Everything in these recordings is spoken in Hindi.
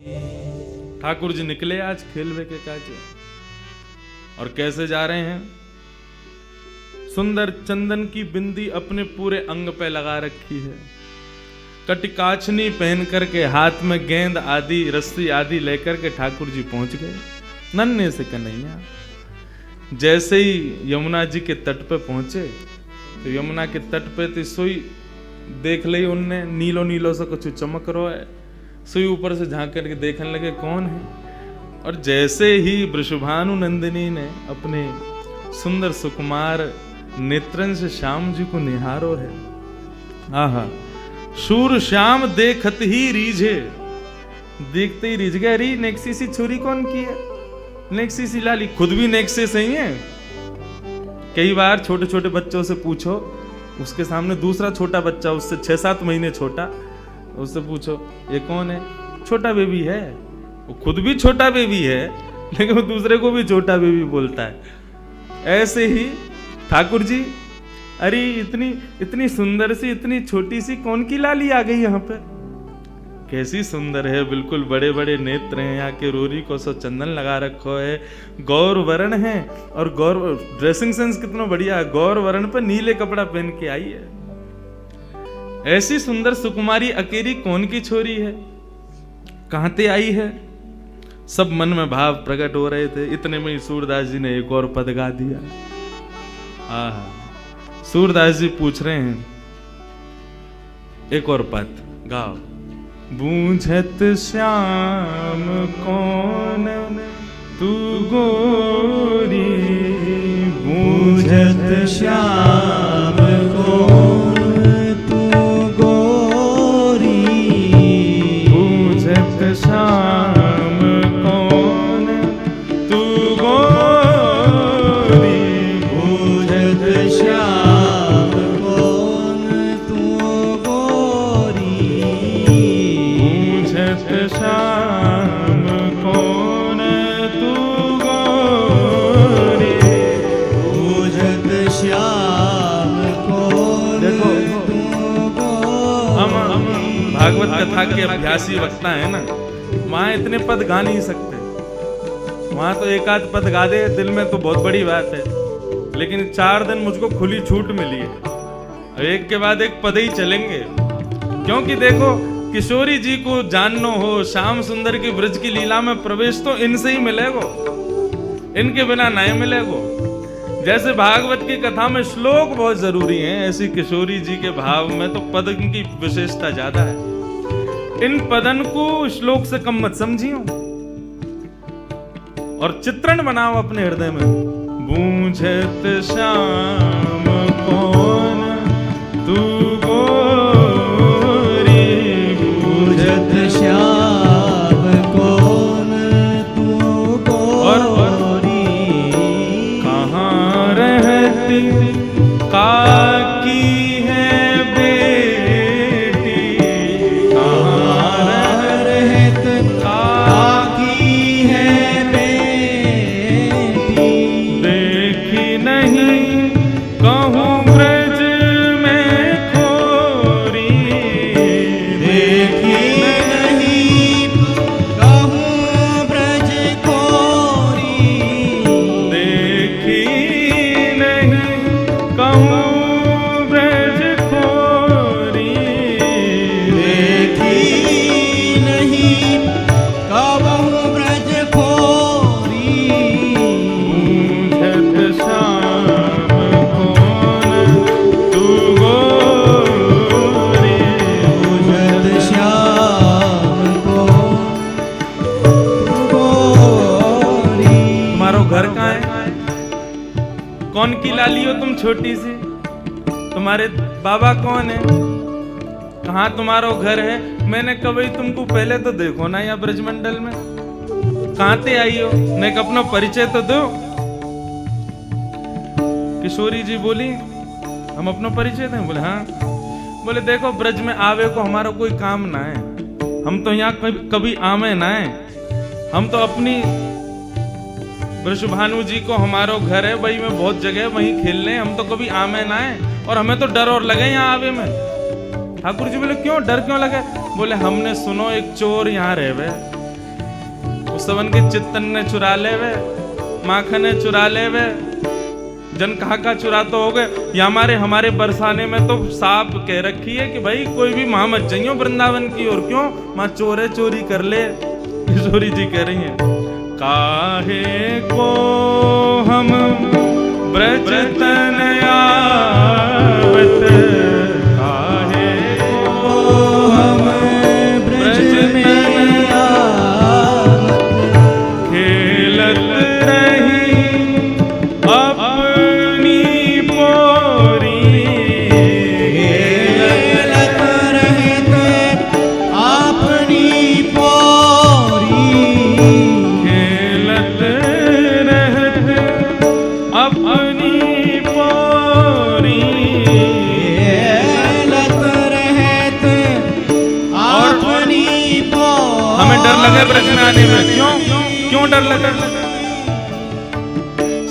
ठाकुर जी निकले आज खेलवे के काज। और कैसे जा रहे हैं? सुंदर चंदन की बिंदी अपने पूरे अंग पे लगा रखी है, कटिकाचनी पहन करके हाथ में गेंद आदि रस्सी आदि लेकर के ठाकुर जी पहुंच गए नन्हे से कन्हैया। जैसे ही यमुना जी के तट पे पहुंचे तो यमुना के तट पे तो सोई देख ली उनने, नीलो नीलो सा कुछ चमक रहा है। सोई ऊपर से झांक करके देखने लगे कौन है। और जैसे ही वृषभानु नंदिनी ने अपने सुंदर सुकुमार नेत्रन से श्याम जी को निहारो है। आहा, शूर श्याम देखत ही रीझे, देखते ही रीझ गया। री नेक्सी सी छुरी कौन की है? नेक्सी सी लाली, खुद भी नेक्से सही है। कई बार छोटे छोटे बच्चों से पूछो, उसके सामने दूसरा छोटा बच्चा उससे 6-7 महीने छोटा, उससे पूछो ये कौन है? छोटा बेबी है। वो खुद भी छोटा बेबी है लेकिन वो दूसरे को भी छोटा बेबी बोलता है। ऐसे ही ठाकुर जी, अरे इतनी सुंदर सी इतनी छोटी सी कौन की लाली आ गई यहाँ पे? कैसी सुंदर है, बिल्कुल बड़े बड़े नेत्र हैं, यहाँ के रोरी को सो चंदन लगा रखो है, गौर वर्ण है। और गौर ड्रेसिंग सेंस कितना बढ़िया है, गौर वर्ण पे नीले कपड़ा पहन के आई है। ऐसी सुंदर सुकुमारी अकेली कौन की छोरी है, कहां ते आई है? सब मन में भाव प्रकट हो रहे थे। इतने में ही सूरदास जी ने एक और पद गा दिया। आहा, सूरदास जी पूछ रहे हैं एक और पद गाओ। बूझत श्याम कौन तू गोरी, बूझत श्याम कौन तू गोरी, बूझत श्याम कौन तू गोरी, बूझत श्याम कौन तू गोरी, बूझत श्याम कौन तू गोरी, बूझत श्याम कौन तू गोरी। हम भागवत कथा के अभ्यासी वक्ता है ना, वहां इतने पद गा नहीं सकते। वहां तो एक आध पद गा दे दिल में तो बहुत बड़ी बात है, लेकिन 4 दिन मुझको खुली छूट मिली है, एक के बाद एक पद ही चलेंगे। क्योंकि देखो, किशोरी जी को जाननो हो, श्याम सुंदर की ब्रज की लीला में प्रवेश तो इनसे ही मिलेगो, इनके बिना नहीं मिलेगो। जैसे भागवत की कथा में श्लोक बहुत जरूरी हैं, ऐसी किशोरी जी के भाव में तो पद की विशेषता ज्यादा है। इन पदन को श्लोक से कम मत समझियो और चित्रण बनाओ अपने हृदय में। बूझत श्याम कौन तू गोरी, बूझत श्याम कौन तू गोरी, कहाँ रहती काकी है बेटी, कहाँ रहत काकी है बेटी, देखी नहीं कहूँ ब्रज में खोरी, देखी नहीं कहूँ ब्रज खोरी, देखी नहीं कहूँ ब्रज खोरी, देखी नहीं कहूँ ब्रज खोरी, बूझत श्याम कौन तू गोरी, बूझत श्याम कौन तू गोरी। तुम्हारो घर कहाँ है? कौन की लाली हो तुम छोटी सी? तुम्हारे बाबा कौन है? कहाँ तुम्हारो घर है? मैंने कभी तुमको पहले तो देखो ना यहाँ ब्रजमंडल में, कहाँ ते आई हो? मैं अपना परिचय तो दो। किशोरी जी बोली हम अपना परिचय दें? बोले हाँ। बोले देखो, ब्रज में आवे को हमारा कोई काम ना है, हम तो यहाँ कभी आवे ना है, हम तो अपनी वृषभानु जी को हमारो घर है, वही में बहुत जगह वहीं खेलने, हम तो कभी आमे ना है और हमें तो डर और लगे यहाँ आवे में। ठाकुर जी बोले क्यों, डर क्यों लगे? बोले हमने सुनो एक चोर यहाँ रहे, उस सवन के चित्तन ने चुरा ले वे, माखन ने चुरा ले वे, जन कहा चुरा तो हो गए। या हमारे बरसाने में तो साफ कह रखी है कि भाई कोई भी मां मत जाइयो वृंदावन की ओर। क्यों? मां चोरे चोरी कर ले। किशोरी जी कह रही हैं, काहे को हम ब्रज तन आवत, काहे को हम ब्रज तन आवत, खेलत रही अपनी पोरी, खेलत रहत अपनी पोरी, खेलत रहत अपनी पोरी, खेलत रहत अपनी पोरी। हमें डर लगे ब्रज में आने में। क्यों डर लगे?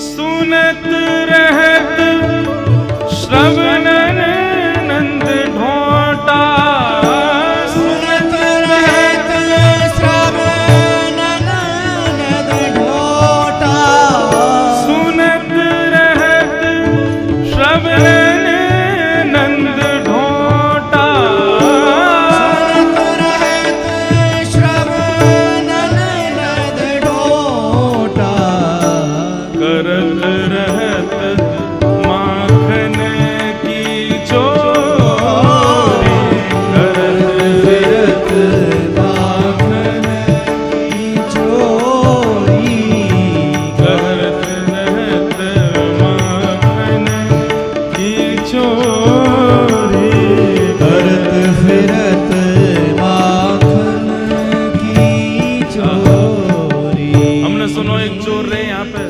सुनत रहत श्रवणन नंद ढोटा, सुनत रहत श्रवणन नंद ढोटा, सुनत रहत श्रवणन नंद ढोटा, सुनत रहत श्रवणन नंद ढोटा, करत रहत माखन की चोरी, करत फिरत माखन की चोरी, करत रहत माखन की चोरी, करत फिरत माखन की चोरी। हमने सुनो एक चोर रहे यहाँ पे,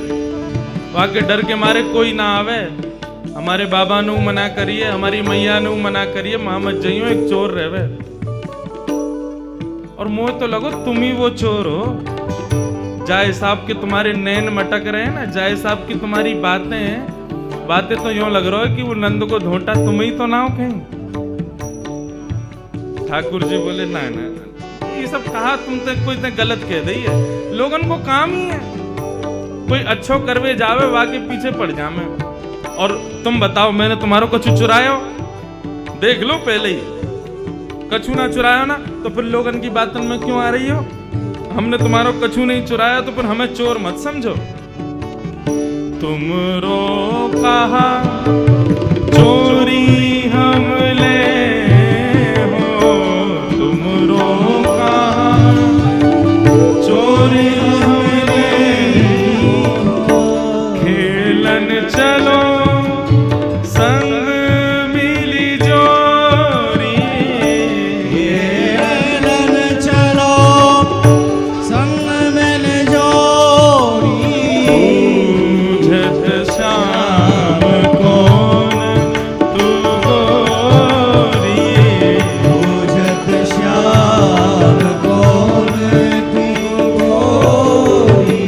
वहां के डर के मारे कोई ना आवे। हमारे बाबा नु मना करिए, हमारी मैया नु मना करिए, मां मत जाइयो, एक चोर रहे। और मुझे तो लगो तुम ही वो चोर हो। जाए साहब के तुम्हारे नैन मटक रहे हैं ना, जाए साहब की तुम्हारी बातें तो यूं लग रहा है कि वो नंद को ढोंटा तुम ही तो ना हो कहीं। ठाकुर जी बोले ना ना, ये सब कहा तुमसे कोई ने गलत कह दी है। लोगन को काम ही है, कोई अच्छो करवे जावे वाके पीछे पड़ जावे। और तुम बताओ, मैंने तुम्हारो कछु चुरायो? देख लो पहले ही, कछु ना चुरायो ना, तो फिर लोगन की बातन में क्यों आ रही हो? हमने तुम्हारो कछु नहीं चुराया तो फिर हमें चोर मत समझो। तुमरो कहा चोरी हम ले हो, तुमरो कहा चोरी हम ले हो, खेलन चलो संग मिली जोरी, खेलन चलो संग मिल जोड़ी, बूझत श्याम कौन तू गोरी, बूझत श्याम कौन तू गोरी।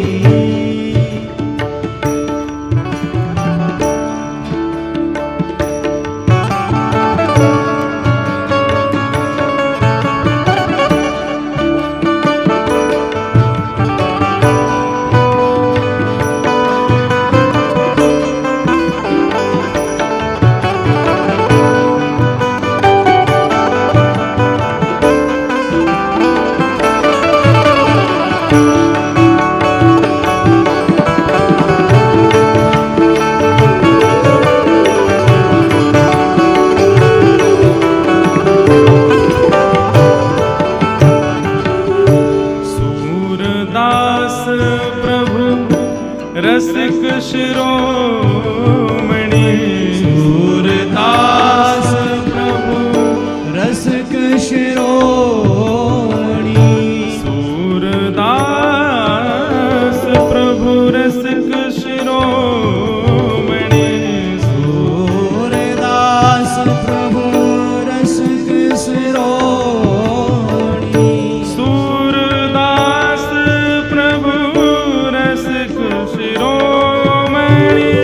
सूरदास प्रभु रसिक शिरोमणि, सूरदास प्रभु रसिक शिरोमणि, सूरदास प्रभु रसिक शिरोमणि, सूरदास प्रभु रसिक शिरोमणि, सूरदास प्रभु रसिक शिरोमणि,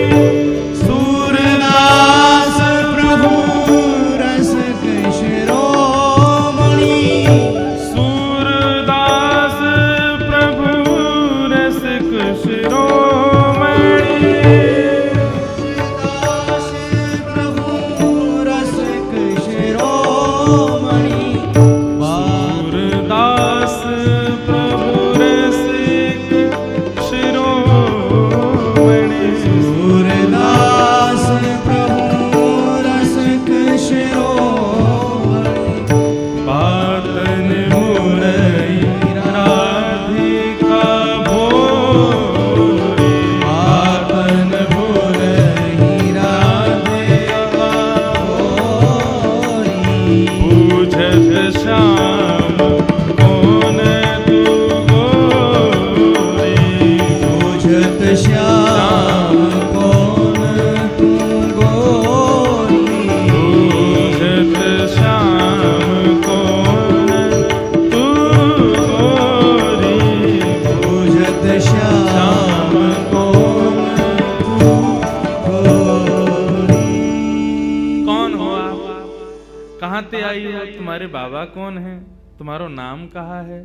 आई हो, तुम्हारे बाबा कौन हैं, तुम्हारा नाम कहाँ है,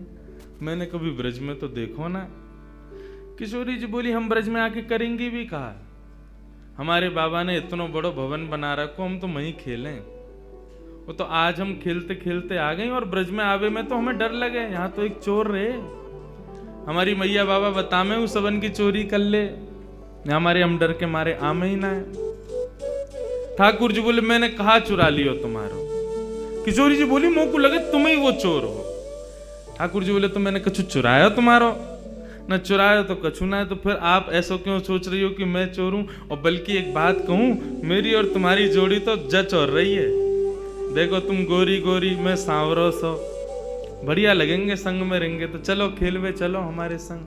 मैंने कभी ब्रज में तो देखो ना। किशोरी जी बोली, हम ब्रज में आके करेंगे भी कहा, हमारे बाबा ने इतना बड़ा भवन बना रखो, हम तो वहीं खेलें। वो तो आज हम खेलते खेलते आ गए और ब्रज में आवे में तो हमें डर लगे, यहाँ तो एक चोर रहे, हमारी मैया बाबा बता में उस सबन की चोरी कर ले, हमारे हम डर के मारे आमे ही ना है। ठाकुर जी बोले, मैंने कहा चुरा लियो तुम्हारो। किशोरी जी बोली, मुंह को लगे तुम ही वो चोर हो। ठाकुर जी बोले, तो मैंने कछु चुराया तुम्हारो, न चुराया तो कछु ना है, तो फिर आप ऐसा क्यों सोच रही हो कि मैं चोर हूं। और बल्कि एक बात कहूं, मेरी और तुम्हारी जोड़ी तो जच और रही है, देखो तुम गोरी गोरी, मैं सांवरो सो, बढ़िया लगेंगे संग में रहेंगे, तो चलो खेल में चलो हमारे संग।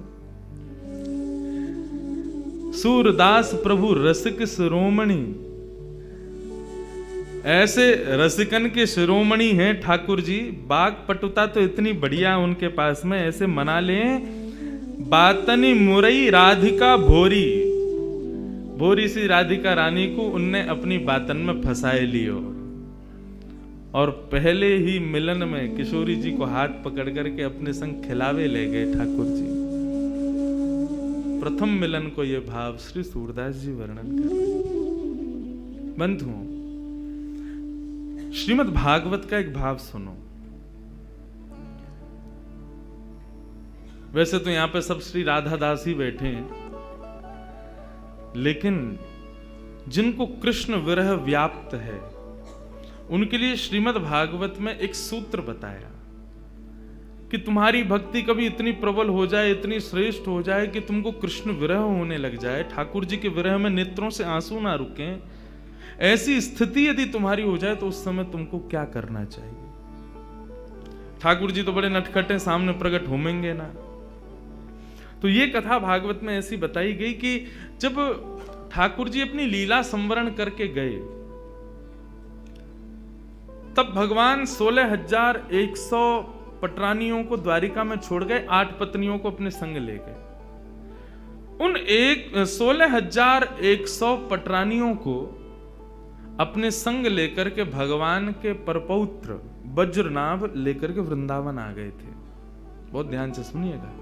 सूरदास प्रभु रसिक शिरोमणि, ऐसे रसिकन के शिरोमणि हैं ठाकुर जी। बाग पटुता तो इतनी बढ़िया उनके पास में, ऐसे मना लें, बातनी मुरई राधिका भोरी, भोरी सी राधिका रानी को उनने अपनी बातन में फंसाए लियो, और पहले ही मिलन में किशोरी जी को हाथ पकड़ करके अपने संग खिलावे ले गए ठाकुर जी। प्रथम मिलन को यह भाव श्री सूरदास जी वर्णन कर रहे। बंधुओं, श्रीमद् भागवत का एक भाव सुनो। वैसे तो यहां पे सब श्री राधा दास ही बैठे हैं, लेकिन जिनको कृष्ण विरह व्याप्त है उनके लिए श्रीमद् भागवत में एक सूत्र बताया कि तुम्हारी भक्ति कभी इतनी प्रबल हो जाए, इतनी श्रेष्ठ हो जाए कि तुमको कृष्ण विरह होने लग जाए, ठाकुर जी के विरह में नेत्रों से आंसू ना रुके, ऐसी स्थिति यदि तुम्हारी हो जाए तो उस समय तुमको क्या करना चाहिए। ठाकुर जी तो बड़े नटखटे, सामने प्रकट होंगे ना। तो ये कथा भागवत में ऐसी बताई गई कि जब ठाकुर जी अपनी लीला संवरण करके गए, तब भगवान 16,100 पटरानियों को द्वारिका में छोड़ गए, 8 पत्नियों को अपने संग ले गए। उन 16,100 पटरानियों को अपने संग लेकर के भगवान के परपौत्र वज्रनाभ लेकर के वृंदावन आ गए थे। बहुत ध्यान से सुनिएगा।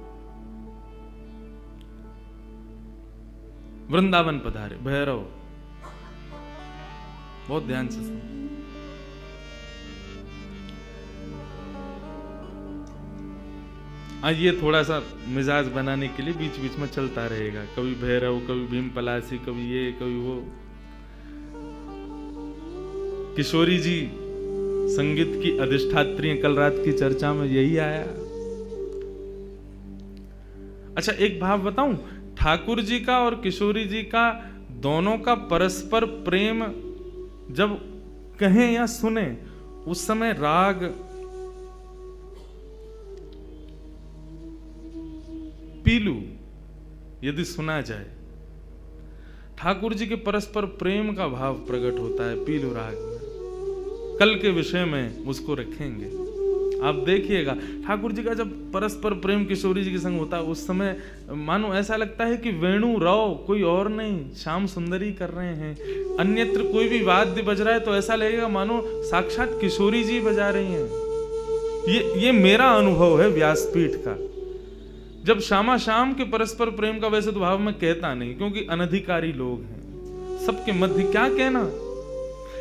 वृंदावन पधारे भैरव, बहुत ध्यान से सुनिए। आज ये थोड़ा सा मिजाज बनाने के लिए बीच बीच में चलता रहेगा, कभी भैरव, कभी भीम पलासी, कभी ये, कभी वो। किशोरी जी संगीत की अधिष्ठात्री, कल रात की चर्चा में यही आया। अच्छा, एक भाव बताऊं, ठाकुर जी का और किशोरी जी का दोनों का परस्पर प्रेम जब कहें या सुने, उस समय राग पीलू यदि सुना जाए, ठाकुर जी के परस्पर प्रेम का भाव प्रकट होता है पीलू राग में। कल के विषय में उसको रखेंगे, आप देखिएगा। ठाकुर जी का जब परस्पर प्रेम किशोरी जी के संग होता है, उस समय मानो ऐसा लगता है कि वेणु राव कोई और नहीं, श्याम सुंदरी कर रहे हैं। अन्यत्र कोई भी वाद्य बज रहा है तो ऐसा लगेगा मानो साक्षात किशोरी जी बजा रही हैं। ये मेरा अनुभव है व्यासपीठ का। जब श्यामा श्याम के परस्पर प्रेम का वैसे तो भाव मैं कहता नहीं, क्योंकि अनधिकारी लोग हैं, सबके मध्य क्या कहना,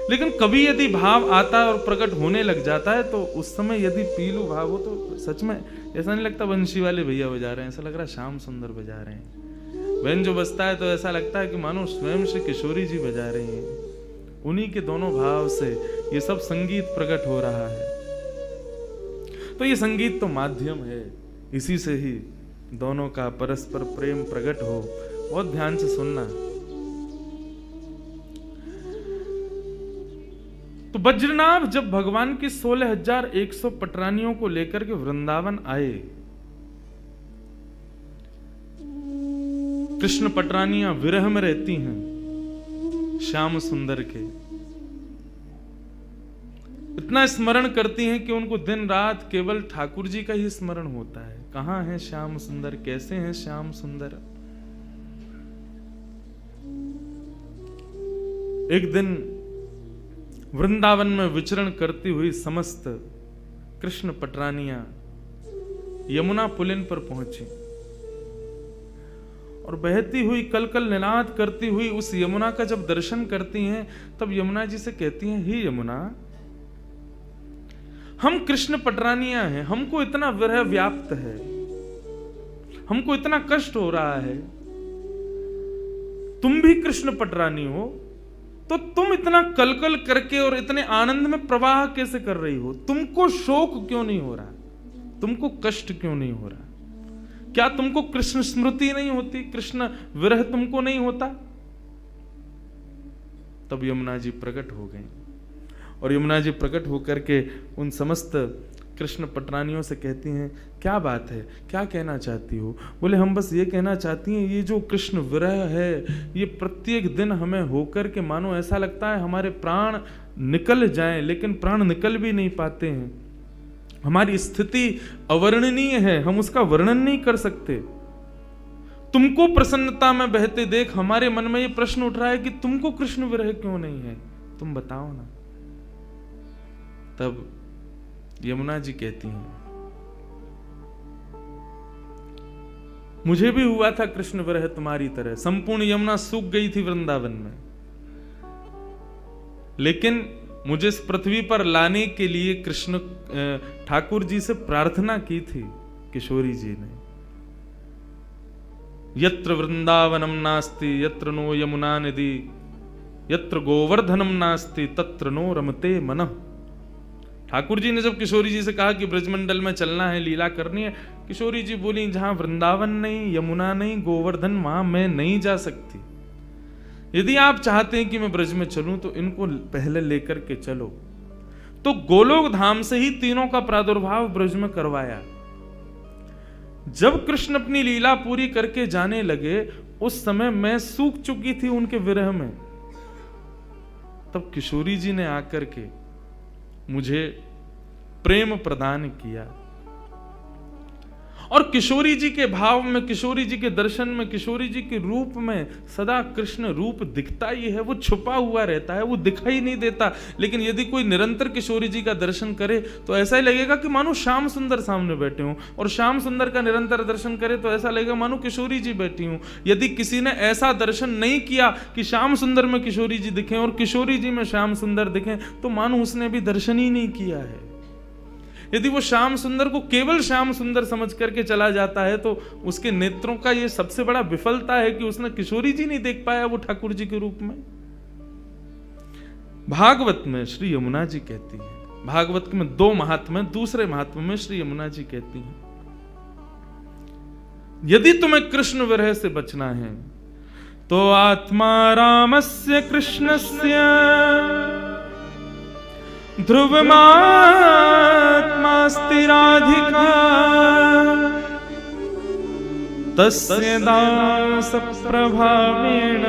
लेकिन कभी यदि भाव आता है और प्रकट होने लग जाता है तो उस समय यदि पीलू भाव हो तो सच में ऐसा नहीं लगता वंशी वाले भैया बजा रहे हैं, ऐसा लग रहा है श्याम सुंदर बजा रहे हैं। वैन जो बजता है तो ऐसा लगता है कि मानो स्वयं से किशोरी जी बजा रही हैं। उन्हीं के दोनों भाव से ये सब संगीत प्रकट हो रहा है। तो ये संगीत तो माध्यम है, इसी से ही दोनों का परस्पर प्रेम प्रकट हो। बहुत ध्यान से सुनना। तो वज्रनाभ जब भगवान की 16,100 पटरानियों को लेकर के वृंदावन आए, कृष्ण पटरानियां विरह में रहती हैं श्याम सुंदर के, इतना स्मरण करती हैं कि उनको दिन रात केवल ठाकुर जी का ही स्मरण होता है। कहां है श्याम सुंदर, कैसे हैं श्याम सुंदर। एक दिन वृंदावन में विचरण करती हुई समस्त कृष्ण पटरानियां यमुना पुलिन पर पहुंची और बहती हुई कलकल निनाद करती हुई उस यमुना का जब दर्शन करती हैं, तब यमुना जी से कहती हैं, हे यमुना, हम कृष्ण पटरानियां हैं, हमको इतना विरह व्याप्त है, हमको इतना कष्ट हो रहा है, तुम भी कृष्ण पटरानी हो, तो तुम इतना कलकल करके और इतने आनंद में प्रवाह कैसे कर रही हो? तुमको शोक क्यों नहीं हो रहा? तुमको कष्ट क्यों नहीं हो रहा? क्या तुमको कृष्ण स्मृति नहीं होती? कृष्ण विरह तुमको नहीं होता? तब यमुना जी प्रकट हो गई और यमुना जी प्रकट होकर के उन समस्त कृष्ण पटरानियों से कहती हैं, क्या बात है, क्या कहना चाहती हो? बोले, हम बस ये कहना चाहती हैं, ये जो कृष्ण विरह है, ये प्रत्येक दिन हमें होकर के मानो ऐसा लगता है हमारे प्राण निकल जाएं, लेकिन प्राण निकल भी नहीं पाते हैं। हमारी स्थिति अवर्णनीय है, हम उसका वर्णन नहीं कर सकते। तुमको प्रसन्नता में बहते देख हमारे मन में ये प्रश्न उठ रहा है कि तुमको कृष्ण विरह क्यों नहीं है, तुम बताओ ना। तब यमुना जी कहती हैं, मुझे भी हुआ था कृष्ण विरह तुम्हारी तरह, संपूर्ण यमुना सूख गई थी वृंदावन में, लेकिन मुझे इस पृथ्वी पर लाने के लिए कृष्ण ठाकुर जी से प्रार्थना की थी किशोरी जी ने। यत्र वृंदावनम नास्ति यत्र नो यमुना निधि, यत्र गोवर्धनम नास्ति तत्र नो रमते मनः। ठाकुर जी ने जब किशोरी जी से कहा कि ब्रजमंडल में चलना है, लीला करनी है, किशोरी जी बोली, जहां वृंदावन नहीं, यमुना नहीं, गोवर्धन, वहां मैं नहीं जा सकती। यदि आप चाहते हैं कि मैं ब्रज में चलूं तो इनको पहले लेकर के चलो। तो गोलोक धाम से ही तीनों का प्रादुर्भाव ब्रज में करवाया। जब कृष्ण अपनी लीला पूरी करके जाने लगे, उस समय मैं सूख चुकी थी उनके विरह में। तब किशोरी जी ने आकर के मुझे प्रेम प्रदान किया और किशोरी जी के भाव में, किशोरी जी के दर्शन में, किशोरी जी के रूप में सदा कृष्ण रूप दिखता ही है। वो छुपा हुआ रहता है, वो दिखाई नहीं देता, लेकिन यदि कोई निरंतर किशोरी जी का दर्शन करे तो ऐसा ही लगेगा कि मानो श्याम सुंदर सामने बैठे हों, और श्याम सुंदर का निरंतर दर्शन करे तो ऐसा लगेगा मानो किशोरी जी बैठी हूं। यदि किसी ने ऐसा दर्शन नहीं किया कि श्याम सुंदर में किशोरी जी दिखें और किशोरी जी में श्याम सुंदर दिखें, तो मानो उसने भी दर्शन ही नहीं किया है। यदि वो श्याम सुंदर को केवल श्याम सुंदर समझ करके चला जाता है तो उसके नेत्रों का ये सबसे बड़ा विफलता है कि उसने किशोरी जी नहीं देख पाया वो ठाकुर जी के रूप में। भागवत में श्री यमुना जी कहती है, भागवत में 2 महात्म्य, दूसरे महात्म्य में श्री यमुना जी कहती हैं, यदि तुम्हें कृष्ण विरह से बचना है तो आत्मा रामस्य कृष्णस्य ध्रुवमात्मास्ति राधिका तस्य दास प्रभावेण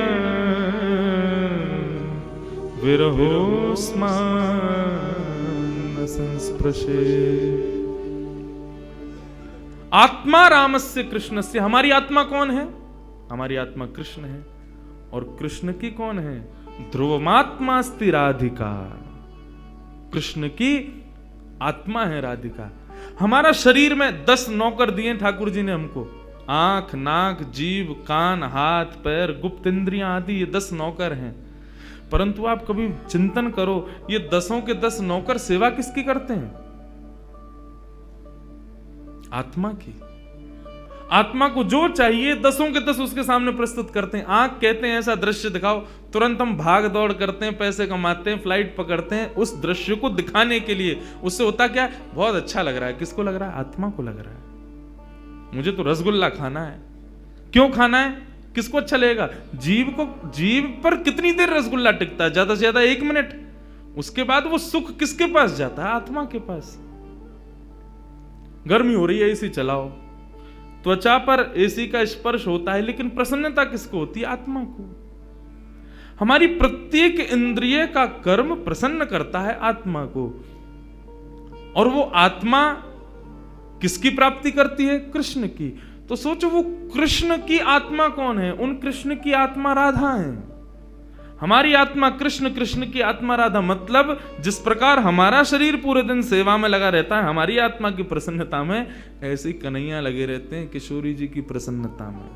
विरहोस्मान् न संस्पृशे। आत्मा रामस्य कृष्णस्य, हमारी आत्मा कौन है? हमारी आत्मा कृष्ण है। और कृष्ण की कौन है? ध्रुवमात्मास्ति राधिका, कृष्ण की आत्मा है राधिका। हमारा शरीर में 10 नौकर दिए ठाकुर जी ने हमको, आंख, नाक, जीभ, कान, हाथ, पैर, गुप्त इंद्रियां आदि, ये 10 नौकर हैं। परंतु आप कभी चिंतन करो, ये 10 के 10 नौकर सेवा किसकी करते हैं? आत्मा की। आत्मा को जो चाहिए 10 के 10 उसके सामने प्रस्तुत करते हैं। आंख कहते हैं ऐसा दृश्य दिखाओ, तुरंत हम भाग दौड़ करते हैं, पैसे कमाते हैं, फ्लाइट पकड़ते हैं उस दृश्य को दिखाने के लिए। उससे होता क्या? बहुत अच्छा लग रहा है। किसको लग रहा है? आत्मा को लग रहा है। मुझे तो रसगुल्ला खाना है। क्यों खाना है? किसको अच्छा लगेगा? जीभ को। जीभ पर कितनी देर रसगुल्ला टिकता है? ज्यादा से ज्यादा 1 मिनट। उसके बाद वो सुख किसके पास जाता है? आत्मा के पास। गर्मी हो रही है, एसी चलाओ, त्वचा पर एसी का स्पर्श होता है, लेकिन प्रसन्नता किसको होती है? आत्मा को। हमारी प्रत्येक इंद्रिय का कर्म प्रसन्न करता है आत्मा को। और वो आत्मा किसकी प्राप्ति करती है? कृष्ण की। तो सोचो वो कृष्ण की आत्मा कौन है? उन कृष्ण की आत्मा राधा है। हमारी आत्मा कृष्ण, कृष्ण की आत्मा राधा। मतलब जिस प्रकार हमारा शरीर पूरे दिन सेवा में लगा रहता है हमारी आत्मा की प्रसन्नता में, ऐसे ही कन्हैया लगे रहते हैं किशोरी जी की प्रसन्नता में,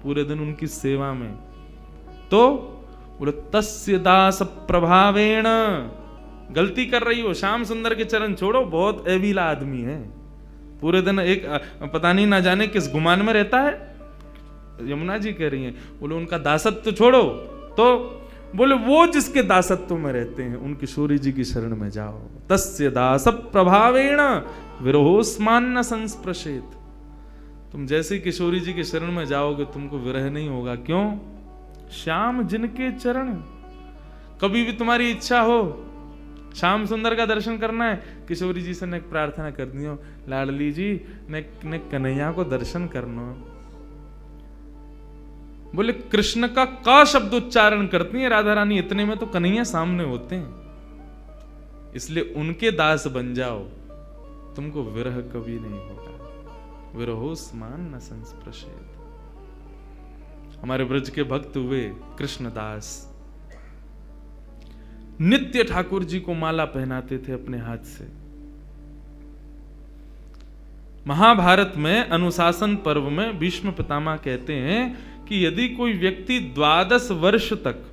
पूरे दिन उनकी सेवा में। तो बोले तस्य दास प्रभावेण, गलती कर रही हो, श्याम सुंदर के चरण छोड़ो, बहुत एविला आदमी है, पूरे दिन एक पता नहीं ना जाने किस गुमान में रहता है। यमुना जी कह रही हैं, बोले उनका दासत्व छोड़ो, तो बोले वो जिसके दासत्व में रहते हैं उन किशोरी जी की शरण में जाओ। तस्य दास प्रभावेण विरहोस्मान न संस्पृशेत, तुम जैसे किशोरी जी की शरण में जाओगे तुमको विरह नहीं होगा। क्यों? श्याम जिनके चरण। कभी भी तुम्हारी इच्छा हो श्याम सुंदर का दर्शन करना है, किशोरी जी से ने प्रार्थना कर दियो, लाडली जी ने कन्हैया को दर्शन करना। बोले कृष्ण का शब्द उच्चारण करती है राधा रानी, इतने में तो कन्हैया सामने होते हैं, इसलिए उनके दास बन जाओ, तुमको विरह कभी नहीं होगा। विरहोस्मान न संस्पृशेत। हमारे ब्रज के भक्त हुए कृष्णदास, नित्य ठाकुर जी को माला पहनाते थे अपने हाथ से। महाभारत में अनुशासन पर्व में भीष्म पितामह कहते हैं कि यदि कोई व्यक्ति 12 वर्ष तक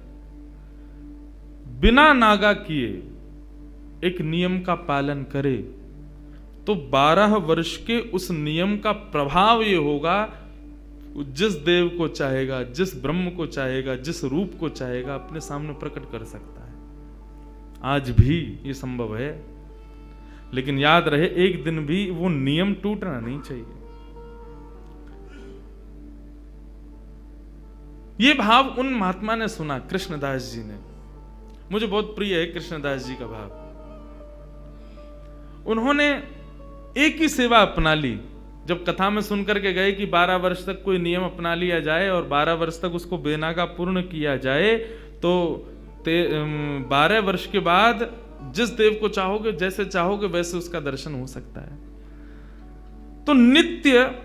बिना नागा किए एक नियम का पालन करे तो 12 वर्ष के उस नियम का प्रभाव ये होगा, जिस देव को चाहेगा, जिस ब्रह्म को चाहेगा, जिस रूप को चाहेगा अपने सामने प्रकट कर सकता है। आज भी ये संभव है, लेकिन याद रहे एक दिन भी वो नियम टूटना नहीं चाहिए। ये भाव उन महात्मा ने सुना, कृष्णदास जी ने। मुझे बहुत प्रिय है कृष्णदास जी का भाव। उन्होंने एक ही सेवा अपना ली। जब कथा में सुनकर के गए कि 12 वर्ष तक कोई नियम अपना लिया जाए और 12 वर्ष तक उसको बेनागा पूर्ण किया जाए, तो 12 वर्ष के बाद जिस देव को चाहोगे, जैसे चाहोगे वैसे उसका दर्शन हो सकता है। तो नित्य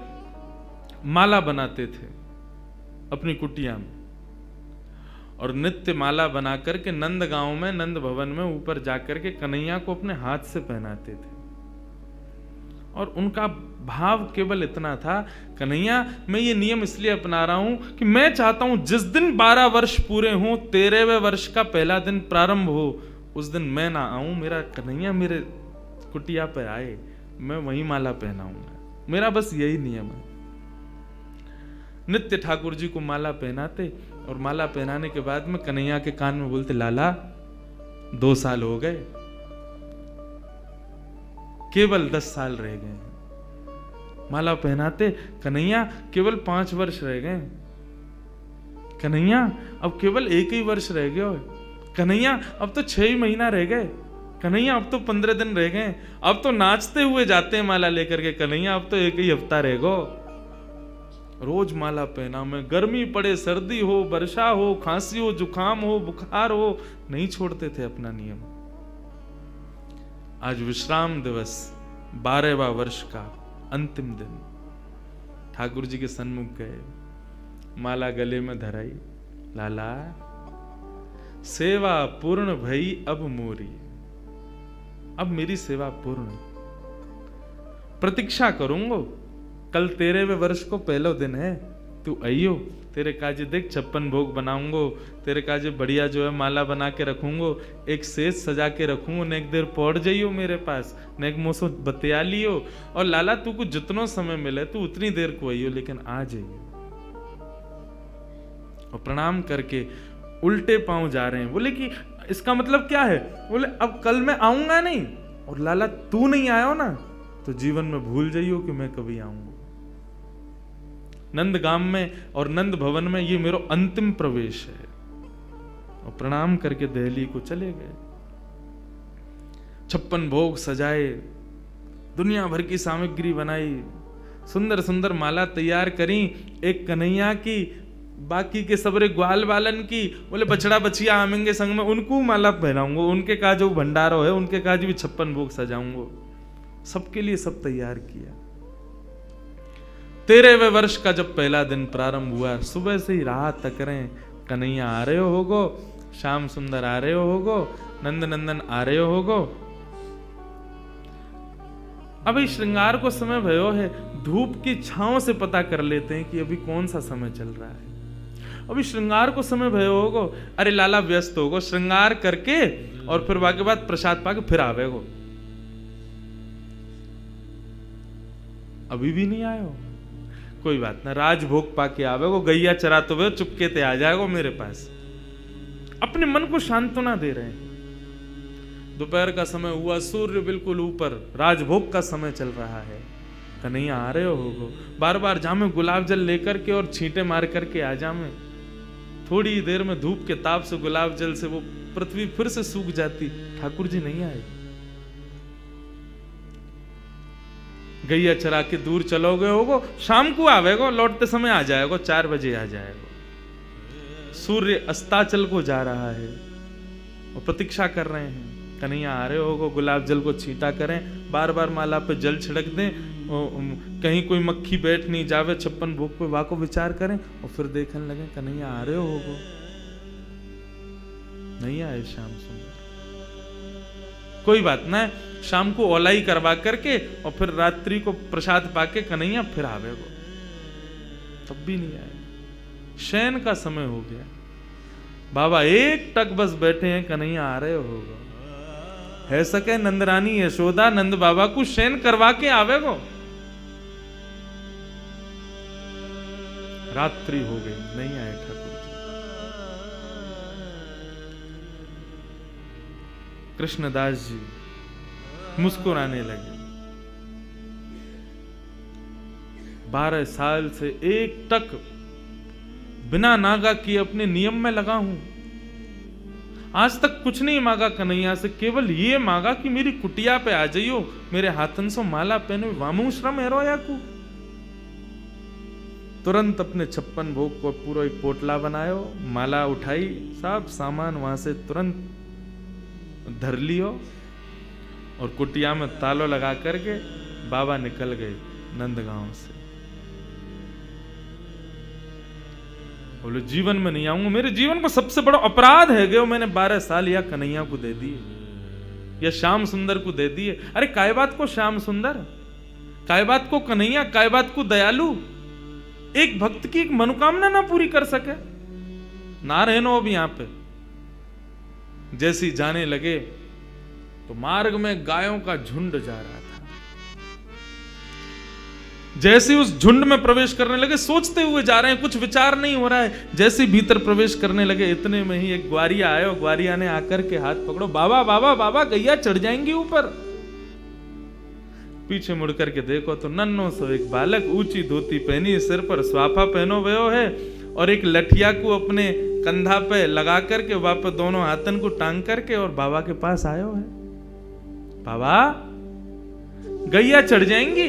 माला बनाते थे अपनी कुटिया में, और नित्य माला बना करके नंद गांव में, नंद भवन में ऊपर जाकर के कन्हैया को अपने हाथ से पहनाते थे। और उनका भाव केवल इतना था, कन्हैया मैं ये नियम इसलिए अपना रहा हूं कि मैं चाहता हूं जिस दिन 12 वर्ष पूरे हों, 13वें वर्ष का पहला दिन प्रारंभ हो, उस दिन मैं ना आऊं, मेरा कन्हैया मेरे कुटिया पे आए, मैं वही माला पहनाऊंगा। मेरा बस यही नियम है। नित्य ठाकुर जी को माला पहनाते, और माला पहनाने के बाद में कन्हैया के कान में बोलते, लाला 2 साल हो गए, केवल 10 साल रह गए। माला पहनाते, कन्हैया केवल 5 वर्ष रह गए, कन्हैया अब केवल 1 ही वर्ष रह गए, कन्हैया अब तो 6 ही महीना रह गए, कन्हैया अब तो 15 दिन रह गए, अब तो नाचते हुए जाते हैं माला लेकर के, कन्हैया अब तो 1 ही हफ्ता रह गो। रोज माला पहना में, गर्मी पड़े, सर्दी हो, वर्षा हो, खांसी हो, जुकाम हो, बुखार हो, नहीं छोड़ते थे अपना नियम। आज विश्राम दिवस, 12वां वर्ष का अंतिम दिन, ठाकुर जी के सन्मुख गए, माला गले में धराई, लाला सेवा पूर्ण भई अब मोरी, अब मेरी सेवा पूर्ण, प्रतीक्षा करूंगो, कल 13वें वर्ष को पहला दिन है, तू आइयो, तेरे काजे देख 56 भोग बनाऊंगो, तेरे काजे बढ़िया जो है माला बना के रखूंगो, एक सेज सजा के रखूंगो, ने एक देर पौड़ जाइयो मेरे पास, ने एक मोसो बतिया लियो, और लाला तू को जितनो समय मिले तू उतनी देर को आइयो, लेकिन आ जाइयो। और प्रणाम करके उल्टे पांव जा रहे हैं। बोले कि इसका मतलब क्या है? बोले अब कल मैं आऊंगा नहीं, और लाला तू नहीं आयो ना तो जीवन में भूल जाइयो कि मैं कभी आऊंगा। नंद गांव में और नंद भवन में ये मेरा अंतिम प्रवेश है। और प्रणाम करके दिल्ली को चले गए। 56 भोग सजाए, दुनिया भर की सामग्री बनाई, सुंदर सुंदर माला तैयार करी, एक कन्हैया की, बाकी के सबरे ग्वाल बालन की। बोले बछड़ा बछिया आमेंगे संग में, उनको माला पहनाऊंगा, उनके का जो भंडारो है उनके का भी 56 भोग सजाऊंगा। सबके लिए सब तैयार किया। 13वें वर्ष का जब पहला दिन प्रारंभ हुआ, सुबह से ही राह तक रहे, कन्हैया आ रहे होगो, श्याम सुंदर आ रहे होगो, नंद नंदन आ रहे होगो। अभी श्रृंगार को समय भयो है, धूप की छांव से पता कर लेते हैं कि अभी कौन सा समय चल रहा है। अभी श्रृंगार को समय भयो होगो, अरे लाला व्यस्त होगो, श्रृंगार करके और फिर वाके बाद प्रसाद पाके फिर आवेगो। अभी भी नहीं आए हो, कोई बात ना, राजभोग पाके आवेगो, गैया चराते हुए चुपके ते आ जाएगो मेरे पास। अपने मन को सांत्वना दे रहे हैं। दोपहर का समय हुआ, सूर्य बिल्कुल ऊपर, राजभोग का समय चल रहा है। कन्हैया आ रहे होगो, बार बार जामे गुलाब जल लेकर के और छींटे मार करके आ जामे। थोड़ी देर में धूप के ताप से गुलाब जल से वो पृथ्वी फिर से सूख जाती। ठाकुर जी नहीं आए। गैया चरा के दूर चलोगे होगो, शाम को आवेगो, लौटते समय आ जाएगो, 4 बजे आ जाएगो। सूर्य अस्ताचल को जा रहा है और प्रतीक्षा कर रहे हैं। कन्हैया आ रहे होगो, गुलाब जल को छींटा करें, बार बार माला पे जल छिड़क दें, कहीं कोई मक्खी बैठ नहीं जावे 56 भोग पे, वाको विचार करें और फिर देखने लगे कन्हैया आ रहे होगो। नहीं आए श्याम सुंदर। कोई बात ना, शाम को ओलाई करवा करके और फिर रात्रि को प्रसाद पाके कन्हैया फिर आवेगो। तब भी नहीं आए। शयन का समय हो गया, बाबा एक टक बस बैठे हैं, कन्हैया आ रहे होगा। है सके नंदरानी यशोदा नंद बाबा को शयन करवा के आवेगो। रात्रि हो गई, नहीं आए ठाकुर जी। कृष्णदास जी मुस्कुराने लगे। 12 साल से एक टक बिना नागा किए अपने नियम में लगा हूं। आज तक कुछ नहीं मांगा कन्हैया से, केवल ये मांगा कि मेरी कुटिया पे आ जाइयो, मेरे हाथन से माला पहने, वामू श्रम हेरोया को। तुरंत अपने 56 भोग को पूरा एक पोटला बनायो, माला उठाई, सब सामान वहां से तुरंत धर लियो और कुटिया में तालो लगा करके बाबा निकल गए नंदगांव से। बोले जीवन में नहीं आऊंगा, मेरे जीवन को सबसे बड़ा अपराध है गयो, मैंने 12 साल या कन्हैया को दे दिए या श्याम सुंदर को दे दिए। अरे काय बात को श्याम सुंदर, काय बात को कन्हैया, काय बात को दयालु, एक भक्त की एक मनोकामना ना पूरी कर सके। ना रहनो अब यहां पे। जैसी जाने लगे तो मार्ग में गायों का झुंड जा रहा था। जैसे उस झुंड में प्रवेश करने लगे, सोचते हुए जा रहे हैं, कुछ विचार नहीं हो रहा है। जैसे भीतर प्रवेश करने लगे, इतने में ही एक ग्वारिया आया और ग्वारिया ने आकर के हाथ पकड़ो, बाबा बाबा बाबा गैया चढ़ जाएंगी ऊपर। पीछे मुड़ करके देखो तो नन्नो सो एक बालक, ऊंची धोती पहनी, सिर पर स्वाफा पहनो भयो है और एक लठिया को अपने कंधा पे लगा करके वापस दोनों हाथन को टांग करके और बाबा के पास आयो है। बाबा गैया चढ़ जाएंगी,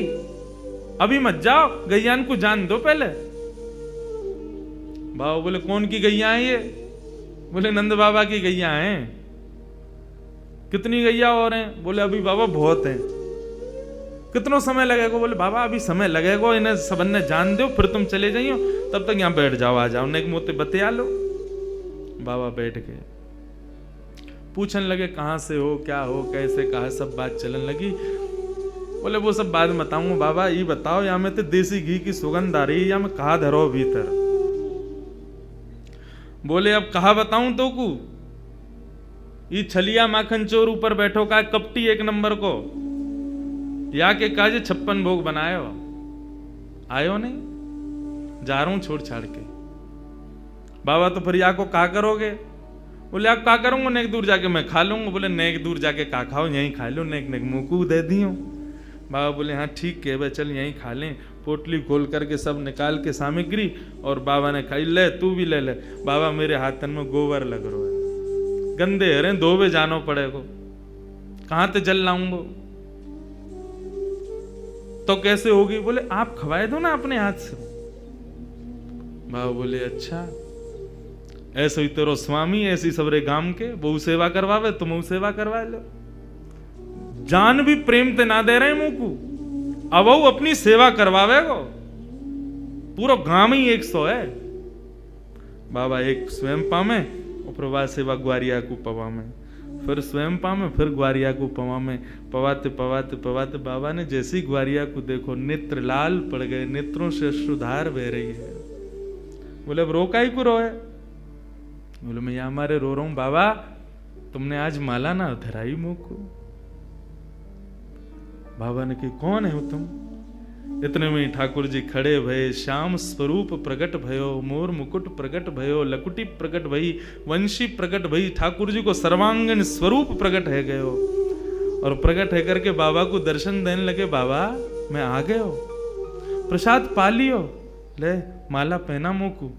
अभी मत जाओ, गैयान को जान दो पहले। बाबा बोले कौन की गैया है ये? बोले नंद बाबा की गैया हैं। कितनी गैया और हैं? बोले अभी बाबा बहुत हैं। कितना समय लगेगा? बोले बाबा अभी समय लगेगा, इन्हें सबन ने जान दो, फिर तुम चले जाइयो, तब तक यहां बैठ जाओ, आ जाओ, नेक मोते बतिया लो। बाबा बैठ गए, पूछने लगे कहां से हो, क्या हो, कैसे, कहा, सब बात चलने लगी। बोले वो सब बाद में बताऊंगा बाबा, ये बताओ यहाँ में तो देसी घी की सुगंध आ रही है, या मैं कहा धरो भीतर? बोले अब कहा बताऊं तो को, ये छलिया माखन चोर ऊपर बैठो का कपटी एक नंबर को, या के काजे 56 भोग बनायो, आयो नहीं, जा रहा हूं छोड़ छाड़ के। बाबा तो फिर या को का करोगे? बोले आप का करूंगा, नेक दूर जाके मैं खा लूंगा। बोले नेक दूर जाके का खाओ, यहीं खा लो, नेक नेक मुंह को दे दियो। बाबा बोले हाँ ठीक है भाई, चल यहीं खा लें। पोटली खोल करके सब निकाल के सामग्री और बाबा ने खाई। ले तू भी ले ले। बाबा मेरे हाथन में गोबर लग रहा है, गंदे हरे, धोबे जानो पड़ेगो, कहां ते जल लाऊंगो? तो कैसे होगी? बोले आप खवाए दो ना अपने हाथ से। बाबा बोले अच्छा, ऐसे ही तेरो स्वामी, ऐसी सबरे गांव के बहु सेवा करवावे, तुम सेवा करवा लो। जान भी प्रेम ते ना दे रहे मुंह को, अब वो अपनी सेवा करवावेगो। पूरा गांव ही 100 है। बाबा एक स्वयं पामे और प्रभा सेवा ग्वारिया को पवा में, फिर स्वयं पामे, फिर ग्वारिया को पवा में। पवाते पवाते पवाते बाबा ने जैसी ग्वारिया को देखो नेत्र लाल पड़ गए, नेत्रों से अश्रुधार बह रही है। बोले अब रो काई को रोए? बोले मैं यहाँ हमारे रो रहा हूं बाबा, तुमने आज माला ना धराई मुंह को। बाबा ने कही कौन है हो तुम? इतने में ठाकुर जी खड़े भये, श्याम स्वरूप प्रकट भयो, मोर मुकुट प्रकट भयो, लकुटी प्रकट भई, वंशी प्रकट भई। ठाकुर जी को सर्वांगीण स्वरूप प्रकट है गयो और प्रकट है करके बाबा को दर्शन देने लगे। बाबा मैं आ गए हो, प्रसाद पा लियो, ले माला पहना मुंह को।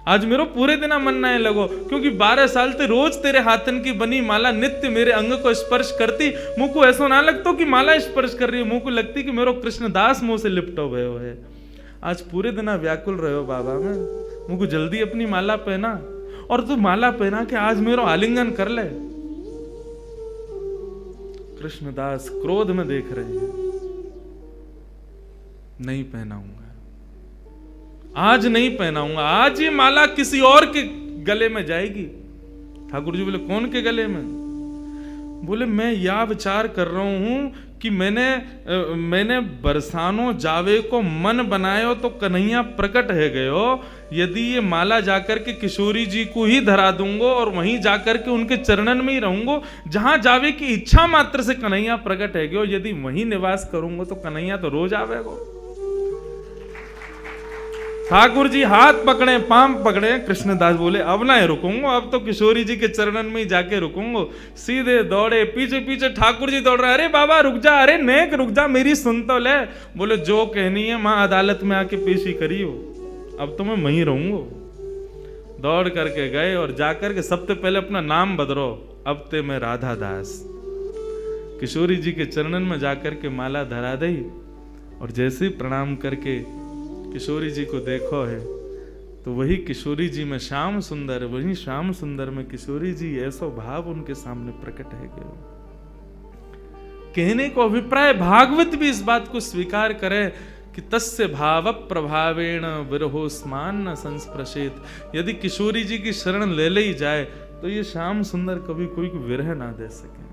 आज मेरो पूरे दिन मन नहीं लगो, क्योंकि 12 साल से रोज तेरे हाथन की बनी माला नित्य मेरे अंग को स्पर्श करती। मुंह को ऐसा ना लगता कि माला स्पर्श कर रही है, मुंह को लगती कि मेरो कृष्णदास मुंह से लिपटो भयो है। आज पूरे दिन व्याकुल रहो बाबा में, मुंह को जल्दी अपनी माला पहना, और तू माला पहना के आज मेरो आलिंगन कर ले। कृष्णदास क्रोध में देख रहे हैं, नहीं पहनाऊंगा, आज नहीं पहनाऊंगा, आज ये माला किसी और के गले में जाएगी। ठाकुर जी बोले कौन के गले में? बोले मैं यह विचार कर रहा हूं कि मैंने बरसानो जावे को मन बनायो तो कन्हैया प्रकट है गयो। यदि ये माला जाकर के किशोरी जी को ही धरा दूंगो और वहीं जाकर के उनके चरणन में ही रहूंगो, जहां जावे की इच्छा मात्र से कन्हैया प्रकट है गयो। यदि वहीं निवास करूंगो तो कन्हैया तो रोज आवेगो। ठाकुर जी हाथ पकड़े, पांव पकड़े। कृष्णदास बोले अब ना रुकूंगा, अब तो किशोरी जी के चरणन में ही जाके रुकूंगा। सीधे दौड़े, पीछे पीछे ठाकुर जी दौड़ रहे। अरे बाबा रुक जा, अरे नेक रुक जा, मेरी सुन तो ले। बोले जो कहनी है मां अदालत में आके पेशी करियो, अब तो मैं वहीं रहूंगा। दौड़ करके गए और जाकर के सबसे पहले अपना नाम बदलो, अब ते मैं राधा दास। किशोरी जी के चरणन में जाकर के माला धरा दी और जैसे ही प्रणाम करके किशोरी जी को देखो है तो वही किशोरी जी में श्याम सुंदर, वही श्याम सुंदर में किशोरी जी, ऐसा भाव उनके सामने प्रकट है गयो। कहने को अभिप्राय भागवत भी इस बात को स्वीकार करे कि तस्य भाव प्रभावेण विरहोस्मान न संस्पृशेत। यदि किशोरी जी की शरण ले ही जाए तो ये श्याम सुंदर कभी कोई को विरह ना दे सके।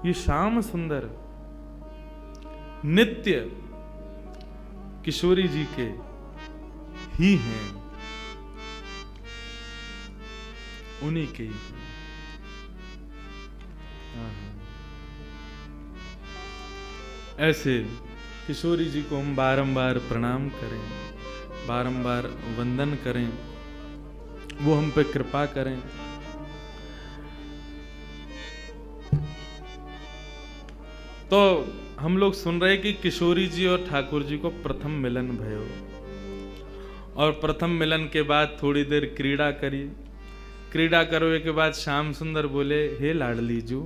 ये श्याम सुंदर नित्य किशोरी जी के ही हैं, उन्हीं के ही हैं। ऐसे किशोरी जी को हम बारंबार प्रणाम करें, बारंबार वंदन करें, वो हम पे कृपा करें। तो हम लोग सुन रहे कि किशोरी जी और ठाकुर जी को प्रथम मिलन भयो, और प्रथम मिलन के बाद थोड़ी देर क्रीड़ा करी। क्रीड़ा करने के बाद श्याम सुंदर बोले हे लाडली जू,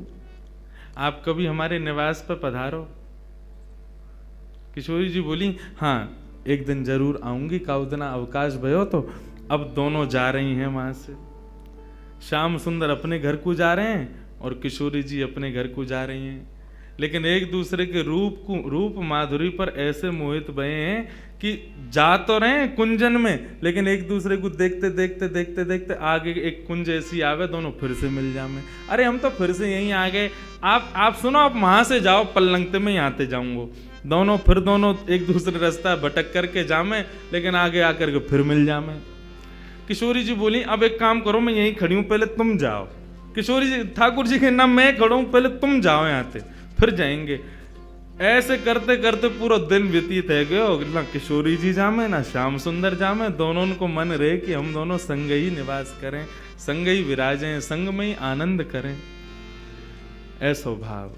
आप कभी हमारे निवास पर पधारो। किशोरी जी बोली हाँ एक दिन जरूर आऊंगी, काउदना अवकाश भयो। तो अब दोनों जा रही हैं वहां से। श्याम सुंदर अपने घर को जा रहे हैं और किशोरी जी अपने घर को जा रही हैं, लेकिन एक दूसरे के रूप माधुरी पर ऐसे मोहित भये हैं कि जा तो रहे हैं कुंजन में, लेकिन एक दूसरे को देखते देखते देखते देखते आगे एक कुंज ऐसी आवे, दोनों फिर से मिल जामे। अरे हम तो फिर से यहीं आ गए, आप सुनो, आप वहां से जाओ, पल्लंगते में यहाँ से जाऊंगो। दोनों एक दूसरे रास्ता भटक करके जामे, लेकिन आगे आकर के फिर मिल जामे। किशोरी जी बोली अब एक काम करो, मैं यहीं खड़ी हूं, पहले तुम जाओ। किशोरी जी ठाकुर जी के नाम मैं खड़ा हूं, पहले तुम जाओ यहाँ से, फिर जाएंगे। ऐसे करते करते पूरा दिन व्यतीत है गयो, ना किशोरी जी जामे ना श्याम सुंदर जामे। दोनों को मन रहे कि हम दोनों संग ही निवास करें, संग ही विराजें, संग में ही आनंद करें, ऐसा भाव।